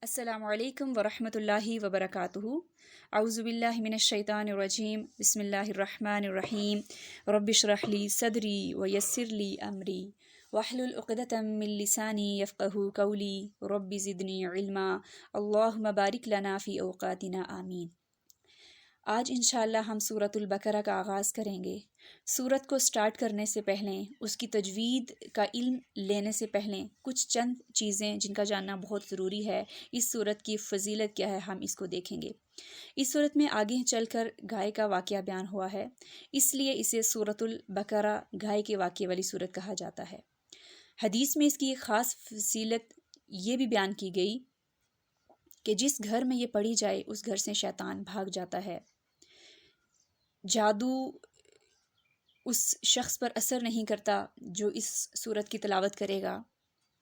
السلام علیکم ورحمۃ اللہ وبرکاتہ۔ اعوذ باللہ من الشیطان الرجیم، بسم اللہ الرحمن الرحیم۔ رب اشرح لی صدری ویسر لی امری واحلل عقدۃ من لسانی یفقہوا قولی رب زدنی علما اللہم بارک لنا فی اوقاتنا آمین۔ آج انشاءاللہ ہم سورۃ البقرہ کا آغاز کریں گے۔ سورت کو سٹارٹ کرنے سے پہلے، اس کی تجوید کا علم لینے سے پہلے کچھ چند چیزیں جن کا جاننا بہت ضروری ہے۔ اس سورت کی فضیلت کیا ہے ہم اس کو دیکھیں گے۔ اس سورت میں آگے چل کر گائے کا واقعہ بیان ہوا ہے، اس لیے اسے سورۃ البقرہ گائے کے واقعے والی سورت کہا جاتا ہے۔ حدیث میں اس کی ایک خاص فضیلت یہ بھی بیان کی گئی کہ جس گھر میں یہ پڑھی جائے اس گھر سے شیطان بھاگ جاتا ہے، جادو اس شخص پر اثر نہیں کرتا جو اس سورت کی تلاوت کرے گا،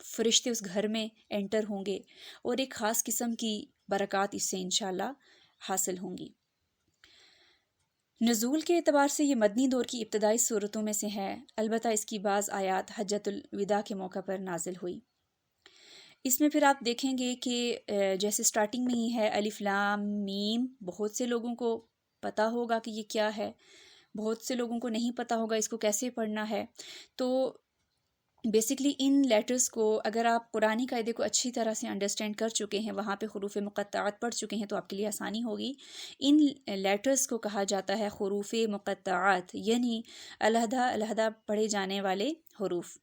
فرشتے اس گھر میں انٹر ہوں گے اور ایک خاص قسم کی برکات اس سے انشاءاللہ حاصل ہوں گی۔ نزول کے اعتبار سے یہ مدنی دور کی ابتدائی صورتوں میں سے ہے، البتہ اس کی بعض آیات حجۃ الوداع کے موقع پر نازل ہوئی۔ اس میں پھر آپ دیکھیں گے کہ جیسے سٹارٹنگ میں ہی ہے الف لام میم، بہت سے لوگوں کو پتہ ہوگا کہ یہ کیا ہے، بہت سے لوگوں کو نہیں پتہ ہوگا اس کو کیسے پڑھنا ہے۔ تو بیسکلی ان لیٹرز کو اگر آپ قرآنی قاعدے کو اچھی طرح سے انڈرسٹینڈ کر چکے ہیں، وہاں پہ حروف مقطعات پڑھ چکے ہیں، تو آپ کے لیے آسانی ہوگی۔ ان لیٹرز کو کہا جاتا ہے حروف مقطعات، یعنی علیحدہ علیحدہ پڑھے جانے والے حروف۔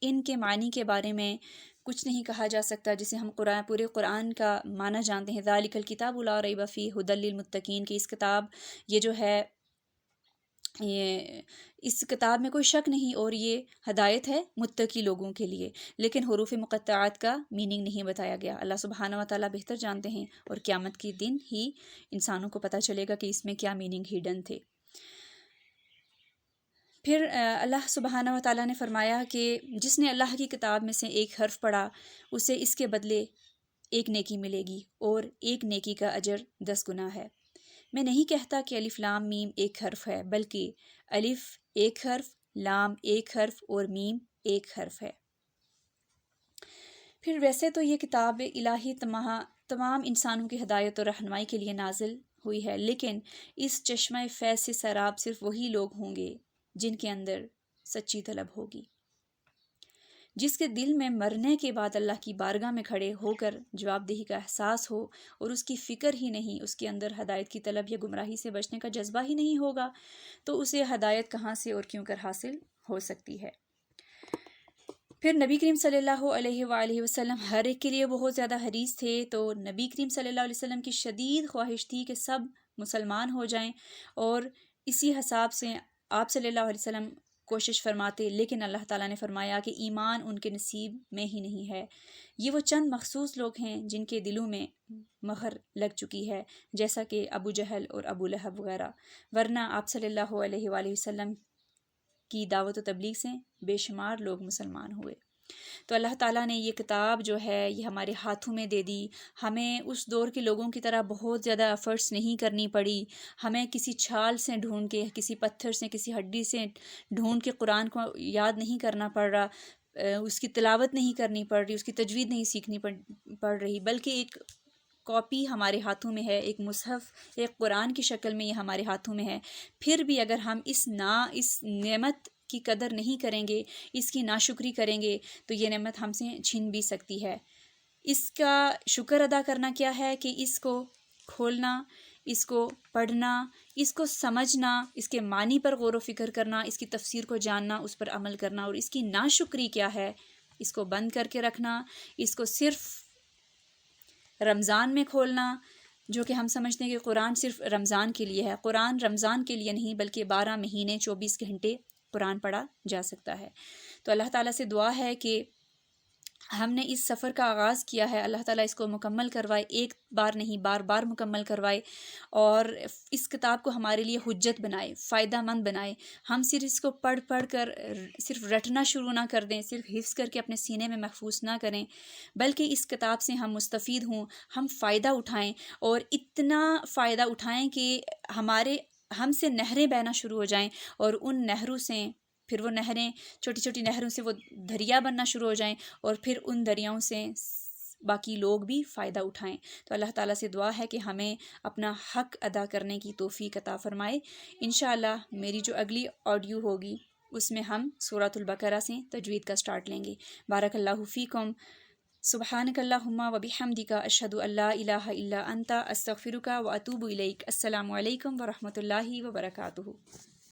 ان کے معنی کے بارے میں کچھ نہیں کہا جا سکتا، جسے ہم پورے قرآن کا معنی جانتے ہیں، ذالک الکتاب لا ریب فیہ ھدی للمتقین، کہ اس کتاب یہ جو ہے اس کتاب میں کوئی شک نہیں اور یہ ہدایت ہے متقی لوگوں کے لیے، لیکن حروف مقطعات کا میننگ نہیں بتایا گیا۔ اللہ سبحانہ و تعالیٰ بہتر جانتے ہیں، اور قیامت کے دن ہی انسانوں کو پتہ چلے گا کہ اس میں کیا میننگ ہڈن تھے۔ پھر اللہ سبحانہ و تعالیٰ نے فرمایا کہ جس نے اللہ کی کتاب میں سے ایک حرف پڑھا، اسے اس کے بدلے ایک نیکی ملے گی، اور ایک نیکی کا اجر 10 گنا ہے۔ میں نہیں کہتا کہ الف لام میم ایک حرف ہے، بلکہ الف ایک حرف، لام ایک حرف اور میم ایک حرف ہے۔ پھر ویسے تو یہ کتاب الہی تمام انسانوں کی ہدایت اور رہنمائی کے لیے نازل ہوئی ہے، لیکن اس چشمہ فیض سے سیراب صرف وہی لوگ ہوں گے جن کے اندر سچی طلب ہوگی، جس کے دل میں مرنے کے بعد اللہ کی بارگاہ میں کھڑے ہو کر جواب دہی کا احساس ہو، اور اس کی فکر ہی نہیں، اس کے اندر ہدایت کی طلب یا گمراہی سے بچنے کا جذبہ ہی نہیں ہوگا، تو اسے ہدایت کہاں سے اور کیوں کر حاصل ہو سکتی ہے۔ پھر نبی کریم صلی اللہ علیہ وآلہ وسلم ہر ایک کے لیے بہت زیادہ حریص تھے، تو نبی کریم صلی اللہ علیہ وسلم کی شدید خواہش تھی کہ سب مسلمان ہو جائیں، اور اسی حساب سے آپ صلی اللہ علیہ وسلم کوشش فرماتے، لیکن اللہ تعالیٰ نے فرمایا کہ ایمان ان کے نصیب میں ہی نہیں ہے۔ یہ وہ چند مخصوص لوگ ہیں جن کے دلوں میں مہر لگ چکی ہے، جیسا کہ ابو جہل اور ابو لہب وغیرہ، ورنہ آپ صلی اللہ علیہ وآلہ وسلم کی دعوت و تبلیغ سے بے شمار لوگ مسلمان ہوئے۔ تو اللہ تعالیٰ نے یہ کتاب جو ہے یہ ہمارے ہاتھوں میں دے دی، ہمیں اس دور کے لوگوں کی طرح بہت زیادہ ایفرٹس نہیں کرنی پڑی، ہمیں کسی چھال سے ڈھونڈ کے، کسی پتھر سے، کسی ہڈی سے ڈھونڈ کے قرآن کو یاد نہیں کرنا پڑ رہا، اس کی تلاوت نہیں کرنی پڑ رہی، اس کی تجوید نہیں سیکھنی پڑ رہی، بلکہ ایک کاپی ہمارے ہاتھوں میں ہے، ایک مصحف، ایک قرآن کی شکل میں یہ ہمارے ہاتھوں میں ہے۔ پھر بھی اگر ہم اس نعمت کی قدر نہیں کریں گے، اس کی ناشکری کریں گے، تو یہ نعمت ہم سے چھن بھی سکتی ہے۔ اس کا شکر ادا کرنا کیا ہے کہ اس کو کھولنا، اس کو پڑھنا، اس کو سمجھنا، اس کے معنی پر غور و فکر کرنا، اس کی تفسیر کو جاننا، اس پر عمل کرنا، اور اس کی ناشکری کیا ہے، اس کو بند کر کے رکھنا، اس کو صرف رمضان میں کھولنا، جو کہ ہم سمجھتے ہیں کہ قرآن صرف رمضان کے لیے ہے۔ قرآن رمضان کے لیے نہیں، بلکہ 12 مہینے 24 گھنٹے قرآن پڑھا جا سکتا ہے۔ تو اللہ تعالیٰ سے دعا ہے کہ ہم نے اس سفر کا آغاز کیا ہے، اللہ تعالیٰ اس کو مکمل کروائے، ایک بار نہیں بار بار مکمل کروائے، اور اس کتاب کو ہمارے لیے حجت بنائے، فائدہ مند بنائے۔ ہم صرف اس کو پڑھ کر صرف رٹنا شروع نہ کر دیں، صرف حفظ کر کے اپنے سینے میں محفوظ نہ کریں، بلکہ اس کتاب سے ہم مستفید ہوں، ہم فائدہ اٹھائیں، اور اتنا فائدہ اٹھائیں کہ ہم سے نہریں بہنا شروع ہو جائیں، اور ان نہروں سے پھر وہ نہریں، چھوٹی چھوٹی نہروں سے وہ دریا بننا شروع ہو جائیں، اور پھر ان دریاؤں سے باقی لوگ بھی فائدہ اٹھائیں۔ تو اللہ تعالیٰ سے دعا ہے کہ ہمیں اپنا حق ادا کرنے کی توفیق عطا فرمائے۔ انشاءاللہ میری جو اگلی آڈیو ہوگی اس میں ہم سورۃ البقرہ سے تجوید کا سٹارٹ لیں گے۔ بارک اللہ فیکم، سبحانک اللہم و بحمدک، اشہد ان لا الہ الا انت، استغفرک و اتوب الیک۔ السلام علیکم ورحمۃ اللہ وبرکاتہ۔